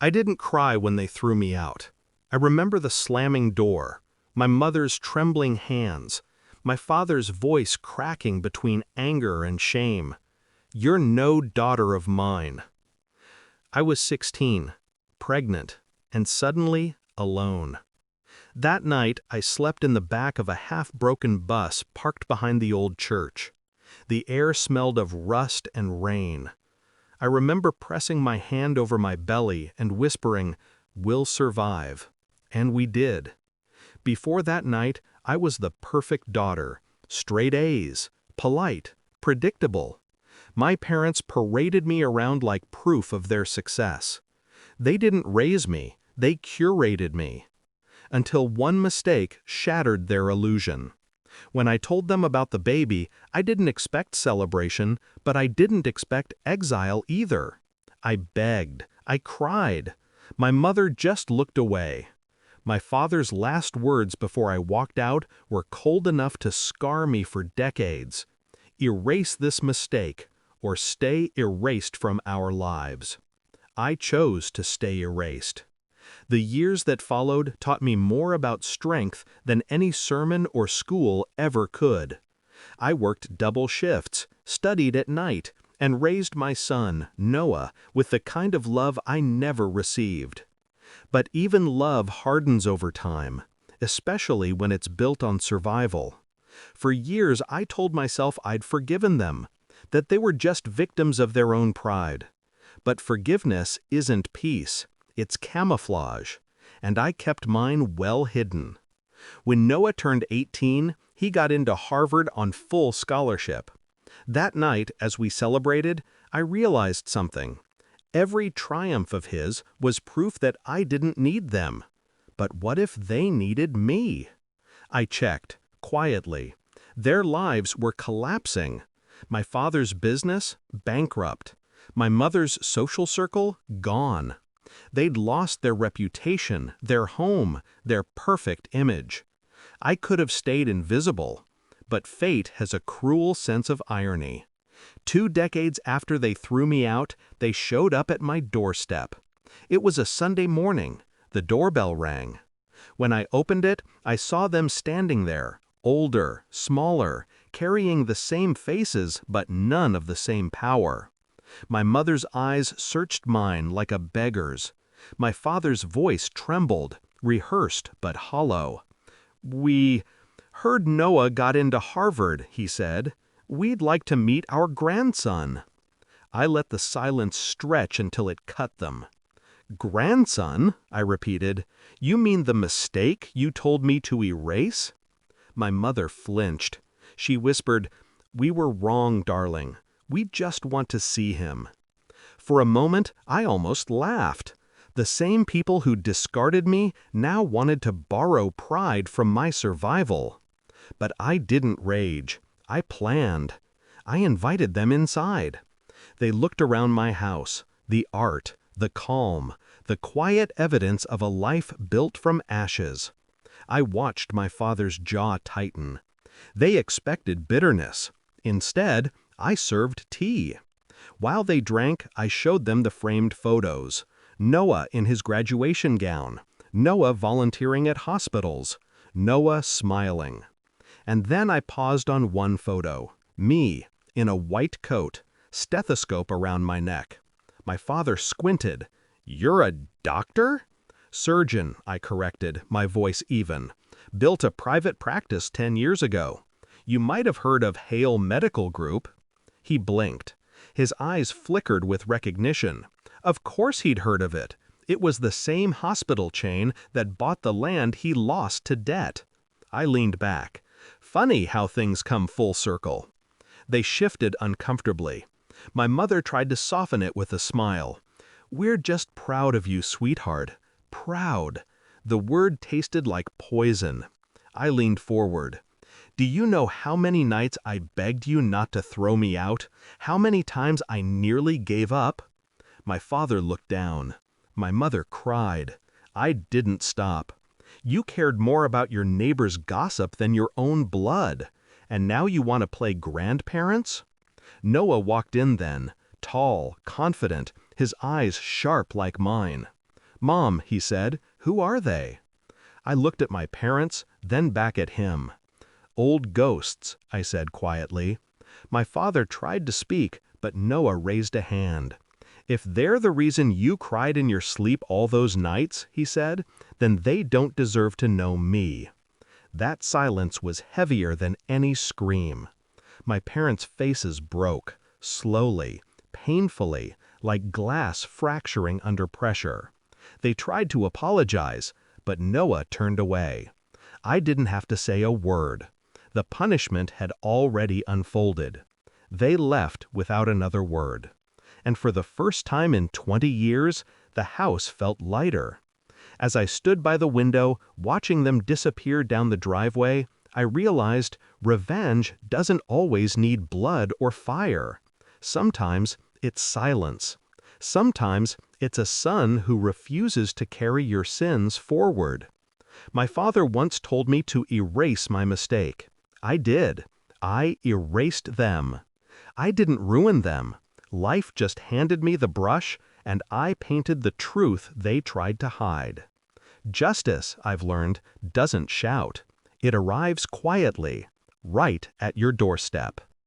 I didn't cry when they threw me out. I remember the slamming door, my mother's trembling hands, my father's voice cracking between anger and shame. "You're no daughter of mine." I was 16, pregnant, and suddenly alone. That night, I slept in the back of a half-broken bus parked behind the old church. The air smelled of rust and rain. I remember pressing my hand over my belly and whispering, "We'll survive." And we did. Before that night, I was the perfect daughter, straight A's, polite, predictable. My parents paraded me around like proof of their success. They didn't raise me, they curated me. Until one mistake shattered their illusion. When I told them about the baby, I didn't expect celebration, but I didn't expect exile either. I begged, I cried. My mother just looked away. My father's last words before I walked out were cold enough to scar me for decades. "Erase this mistake, or stay erased from our lives." I chose to stay erased. The years that followed taught me more about strength than any sermon or school ever could. I worked double shifts, studied at night, and raised my son, Noah, with the kind of love I never received. But even love hardens over time, especially when it's built on survival. For years I told myself I'd forgiven them, that they were just victims of their own pride. But forgiveness isn't peace, it's camouflage, and I kept mine well hidden. When Noah turned 18, he got into Harvard on full scholarship. That night, as we celebrated, I realized something. Every triumph of his was proof that I didn't need them. But what if they needed me? I checked, quietly. Their lives were collapsing. My father's business, bankrupt. My mother's social circle, gone. They'd lost their reputation, their home, their perfect image. I could have stayed invisible, but fate has a cruel sense of irony. 2 decades after they threw me out, they showed up at my doorstep. It was a Sunday morning. The doorbell rang. When I opened it, I saw them standing there, older, smaller, carrying the same faces but none of the same power. My mother's eyes searched mine like a beggar's. My father's voice trembled, rehearsed but hollow. "We heard Noah got into Harvard," he said. "We'd like to meet our grandson." I let the silence stretch until it cut them. "Grandson?" I repeated. "You mean the mistake you told me to erase?" My mother flinched. She whispered, "We were wrong, darling. We just want to see him." For a moment, I almost laughed. The same people who discarded me now wanted to borrow pride from my survival. But I didn't rage. I planned. I invited them inside. They looked around my house, the art, the calm, the quiet evidence of a life built from ashes. I watched my father's jaw tighten. They expected bitterness. Instead, I served tea. While they drank, I showed them the framed photos. Noah in his graduation gown. Noah volunteering at hospitals. Noah smiling. And then I paused on one photo. Me, in a white coat, stethoscope around my neck. My father squinted. "You're a doctor?" "Surgeon," I corrected, my voice even. "Built a private practice 10 years ago. You might have heard of Hale Medical Group." He blinked. His eyes flickered with recognition. Of course he'd heard of it. It was the same hospital chain that bought the land he lost to debt. I leaned back. Funny how things come full circle. They shifted uncomfortably. My mother tried to soften it with a smile. "We're just proud of you, sweetheart. Proud." The word tasted like poison. I leaned forward. "Do you know how many nights I begged you not to throw me out? How many times I nearly gave up?" My father looked down. My mother cried. I didn't stop. "You cared more about your neighbor's gossip than your own blood. And now you want to play grandparents?" Noah walked in then, tall, confident, his eyes sharp like mine. "Mom," he said, "who are they?" I looked at my parents, then back at him. "Old ghosts," I said quietly. My father tried to speak, but Noah raised a hand. "If they're the reason you cried in your sleep all those nights," he said, "then they don't deserve to know me." That silence was heavier than any scream. My parents' faces broke, slowly, painfully, like glass fracturing under pressure. They tried to apologize, but Noah turned away. I didn't have to say a word. The punishment had already unfolded. They left without another word. And for the first time in 20 years, the house felt lighter. As I stood by the window, watching them disappear down the driveway, I realized revenge doesn't always need blood or fire. Sometimes it's silence. Sometimes it's a son who refuses to carry your sins forward. My father once told me to erase my mistake. I did. I erased them. I didn't ruin them. Life just handed me the brush, and I painted the truth they tried to hide. Justice, I've learned, doesn't shout. It arrives quietly, right at your doorstep.